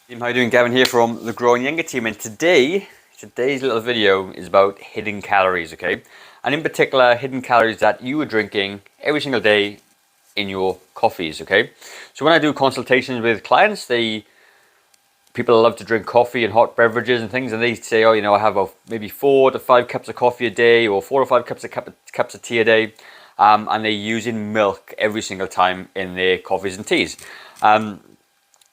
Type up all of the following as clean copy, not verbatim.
How you doing? Gavin here from the Growing Younger team, and today's little video is about hidden calories, okay? And in particular, hidden calories that you are drinking every single day in your coffees, okay? So when I do consultations with clients, people love to drink coffee and hot beverages and things, and they say, oh, I have maybe 4 to 5 cups of coffee a day, or 4 or 5 cups of tea a day, and they're using milk every single time in their coffees and teas.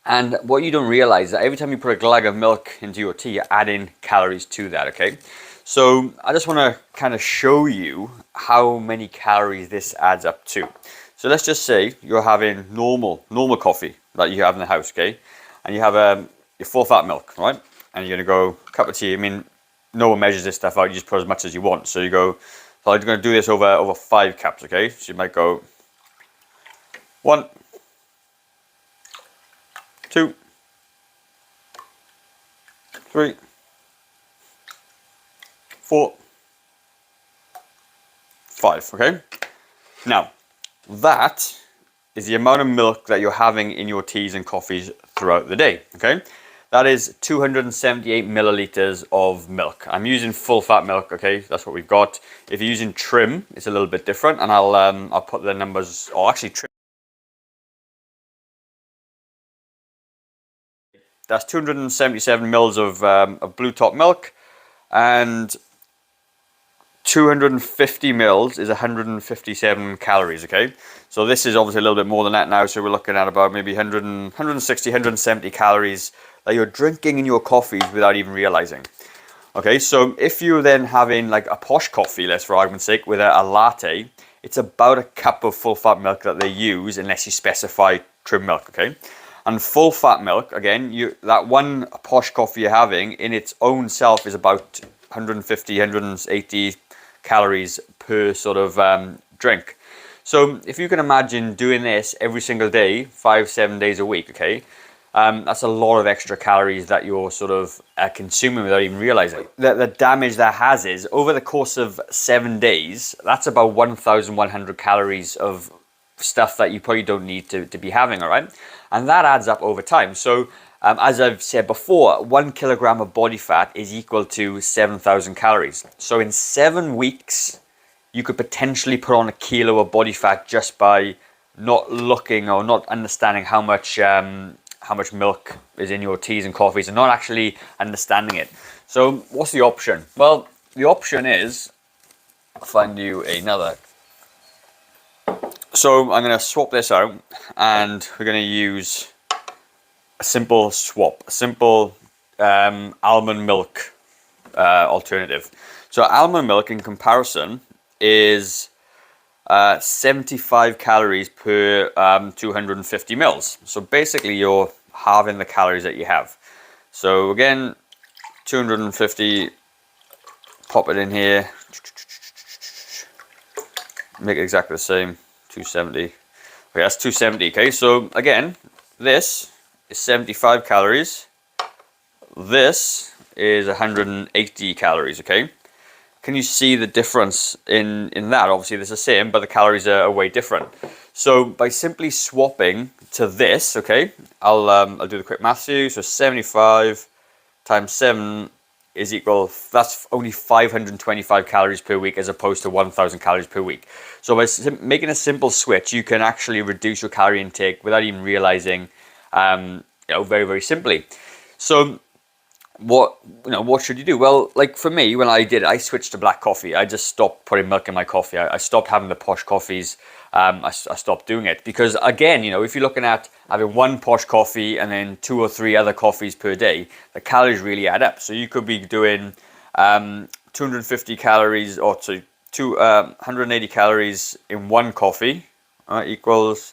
And what you don't realize is that every time you put a glug of milk into your tea, you're adding calories to that, okay? So I just want to kind of show you how many calories this adds up to. So let's just say you're having normal coffee that you have in the house, okay? And you have your full fat milk, right? And you're going to go cup of tea. I mean, no one measures this stuff out. You just put as much as you want. So you go, so I'm going to do this over 5 cups, okay? So you might go 1, 2, 3, 4, 5, okay? Now, that is the amount of milk that you're having in your teas and coffees throughout the day, okay? That is 278 milliliters of milk. I'm using full fat milk, okay? That's what we've got. If you're using trim, it's a little bit different, and I'll put the numbers, or actually trim. That's 277 mils of blue top milk, and 250 mils is 157 calories, okay? So this is obviously a little bit more than that now, so we're looking at about maybe 160, 170 calories that you're drinking in your coffees without even realizing. Okay, so if you're then having like a posh coffee, let's for argument's sake, with a latte, it's about a cup of full fat milk that they use unless you specify trim milk, okay? And full fat milk, again, that one posh coffee you're having in its own self is about 150, 180 calories per sort of drink. So if you can imagine doing this every single day, 5-7 days a week, okay, that's a lot of extra calories that you're sort of consuming without even realizing. The damage that has is over the course of 7 days, that's about 1,100 calories of stuff that you probably don't need to be having, all right? And that adds up over time. So as I've said before, 1 kilogram of body fat is equal to 7,000 calories. So in 7 weeks, you could potentially put on a kilo of body fat just by not looking or not understanding how much milk is in your teas and coffees and not actually understanding it. So what's the option? Well, the option is, I'll find you another. So I'm going to swap this out, and we're going to use a simple swap, a simple almond milk alternative. So almond milk in comparison is 75 calories per 250 mils. So basically you're halving the calories that you have. So again, 250, pop it in here, make it exactly the same. 270. Okay, that's 270. Okay, so again, this is 75 calories. This is 180 calories. Okay, can you see the difference in that? Obviously, this is the same, but the calories are way different. So by simply swapping to this, okay, I'll do the quick maths to you. So 75 times 7 is equal, that's only 525 calories per week as opposed to 1,000 calories per week. So by making a simple switch, you can actually reduce your calorie intake without even realizing, very, very simply. So what should you do? Well, like for me, when I did it, I switched to black coffee. I just stopped putting milk in my coffee. I stopped having the posh coffees. I stopped doing it because, again, if you're looking at having 1 posh coffee and then 2 or 3 other coffees per day, the calories really add up. So you could be doing 250 calories or 180 calories in 1 coffee equals,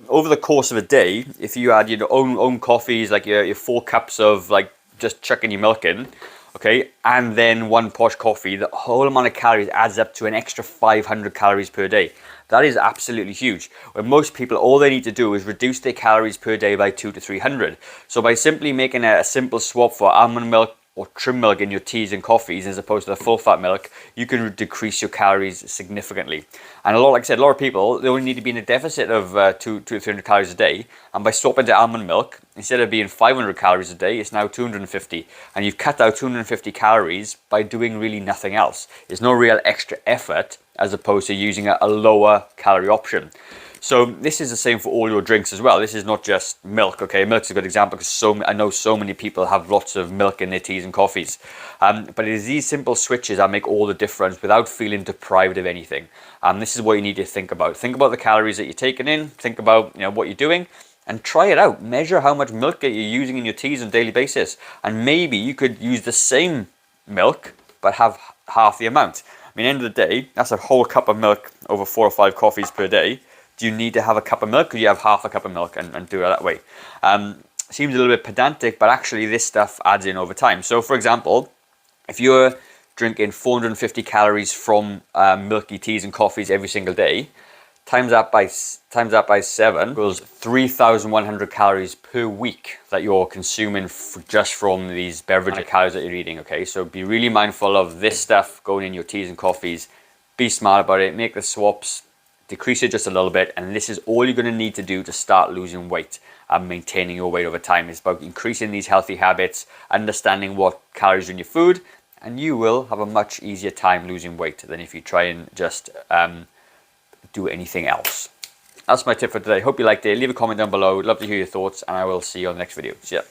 over the course of a day, if you add your own coffees, like your 4 cups of like just chucking your milk in, okay, and then 1 posh coffee, the whole amount of calories adds up to an extra 500 calories per day. That is absolutely huge. When most people, all they need to do is reduce their calories per day by 200 to 300. So by simply making a simple swap for almond milk or trim milk in your teas and coffees as opposed to the full fat milk, you can decrease your calories significantly. And like I said, a lot of people, they only need to be in a deficit of 200 to 300 calories a day. And by swapping to almond milk, instead of being 500 calories a day, it's now 250. And you've cut out 250 calories by doing really nothing else. There's no real extra effort as opposed to using a lower calorie option. So this is the same for all your drinks as well. This is not just milk, okay? Milk's a good example because I know so many people have lots of milk in their teas and coffees. But it is these simple switches that make all the difference without feeling deprived of anything. This is what you need to think about. Think about the calories that you're taking in. Think about what you're doing. And try it out. Measure how much milk that you're using in your teas on a daily basis. And maybe you could use the same milk, but have half the amount. I mean, at the end of the day, that's a whole cup of milk over 4 or 5 coffees per day. Do you need to have a cup of milk? Could you have half a cup of milk and do it that way? Seems a little bit pedantic, but actually this stuff adds in over time. So for example, if you're drinking 450 calories from milky teas and coffees every single day, times that by 7 equals 3,100 calories per week that you're consuming just from these beverage calories that you're eating, okay? So be really mindful of this stuff going in your teas and coffees. Be smart about it, make the swaps, decrease it just a little bit, and this is all you're going to need to do to start losing weight and maintaining your weight over time. It's about increasing these healthy habits, understanding what calories are in your food, and you will have a much easier time losing weight than if you try and just do anything else. That's my tip for today. Hope you liked it. Leave a comment down below. I'd love to hear your thoughts, and I will see you on the next video. See ya.